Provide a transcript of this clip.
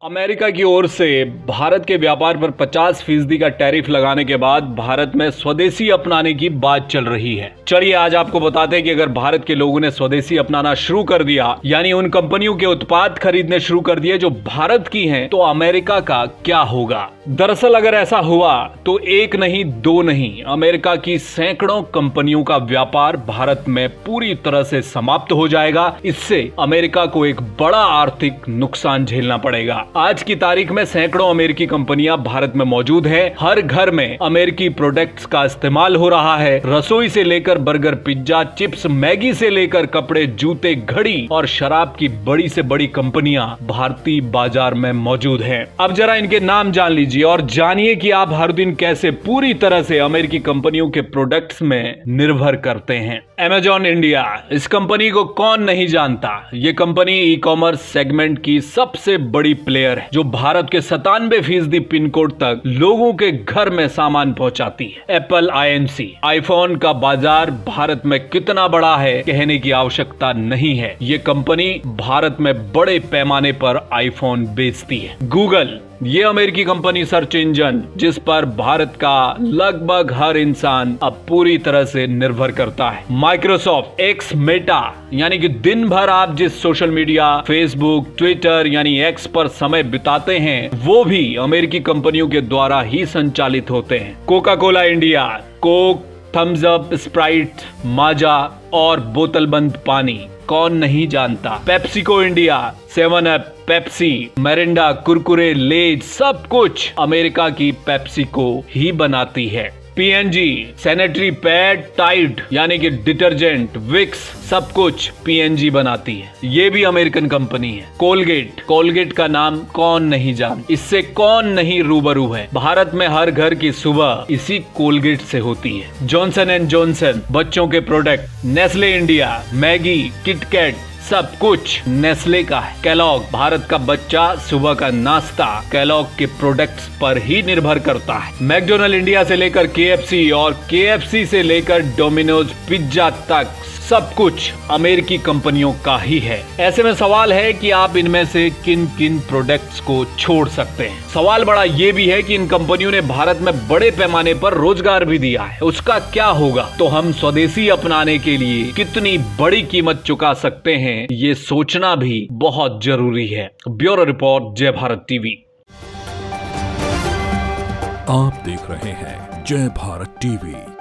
America की ओर से भारत के व्यापार पर 50% का टैरिफ लगाने के बाद भारत में स्वदेशी अपनाने की बात चल रही है। चलिए आज आपको बताते हैं कि अगर भारत के लोगों ने स्वदेशी अपनाना शुरू कर दिया, यानी उन कंपनियों के उत्पाद खरीदने शुरू कर दिए जो भारत की हैं, तो अमेरिका का क्या होगा। दरअसल अगर ऐसा हुआ तो एक नहीं दो नहीं, अमेरिका की सैकड़ों कंपनियों का व्यापार भारत में पूरी तरह से समाप्त हो जाएगा। इससे अमेरिका को एक बड़ा आर्थिक नुकसान झेलना पड़ेगा। आज की तारीख में सैकड़ों अमेरिकी कंपनियां भारत में मौजूद है। हर घर में अमेरिकी प्रोडक्ट्स का इस्तेमाल हो रहा है। रसोई से लेकर बर्गर, पिज्जा, चिप्स, मैगी से लेकर कपड़े, जूते, घड़ी और शराब की बड़ी से बड़ी कंपनियां भारतीय बाजार में मौजूद हैं। अब जरा इनके नाम जान लीजिए और जानिए कि आप हर दिन कैसे पूरी तरह से अमेरिकी कंपनियों के प्रोडक्ट्स में निर्भर करते हैं। अमेजॉन इंडिया, इस कंपनी को कौन नहीं जानता। ये कंपनी ई कॉमर्स सेगमेंट की सबसे बड़ी प्लेयर है, जो भारत के 97% पिन कोड तक लोगों के घर में सामान पहुंचाती है। एप्पल आईएनसी, आईफोन का बाजार भारत में कितना बड़ा है कहने की आवश्यकता नहीं है। ये कंपनी भारत में बड़े पैमाने पर आईफोन बेचती है। गूगल, ये अमेरिकी कंपनी सर्च इंजन जिस पर भारत का लगभग हर इंसान अब पूरी तरह से निर्भर करता है। माइक्रोसॉफ्ट, एक्स, मेटा, यानी कि दिन भर आप जिस सोशल मीडिया, फेसबुक, ट्विटर यानी एक्स पर समय बिताते हैं, वो भी अमेरिकी कंपनियों के द्वारा ही संचालित होते हैं। Coca Cola India, Coke, Thums Up, Sprite, Maaza और बोतलबंद पानी कौन नहीं जानता। PepsiCo India, 7 Up, Pepsi, Mirinda, Kurkure, Lay's, सब कुछ अमेरिका की पेप्सिको ही बनाती है। पीएनजी, सैनिटरी पैड, टाइड यानी कि डिटर्जेंट, विक्स, सब कुछ पीएनजी बनाती है। ये भी अमेरिकन कंपनी है। कोलगेट, कोलगेट का नाम कौन नहीं जानता, इससे कौन नहीं रूबरू है। भारत में हर घर की सुबह इसी कोलगेट से होती है। जॉनसन एंड जॉनसन, बच्चों के product. Nestle India, Maggi, KitKat, सब कुछ नेस्ले का है। केलॉग, भारत का बच्चा सुबह का नाश्ता केलॉग के प्रोडक्ट्स पर ही निर्भर करता है। मैकडोनल्ड इंडिया से लेकर केएफसी और केएफसी से लेकर डोमिनोज पिज्जा तक सब कुछ अमेरिकी कंपनियों का ही है। ऐसे में सवाल है कि आप इनमें से किन किन प्रोडक्ट्स को छोड़ सकते हैं। सवाल बड़ा ये भी है कि इन कंपनियों ने भारत में बड़े पैमाने पर रोजगार भी दिया है, उसका क्या होगा। तो हम स्वदेशी अपनाने के लिए कितनी बड़ी कीमत चुका सकते हैं, ये सोचना भी बहुत जरूरी है। ब्यूरो रिपोर्ट, जय भारत टीवी। आप देख रहे हैं जय भारत टीवी।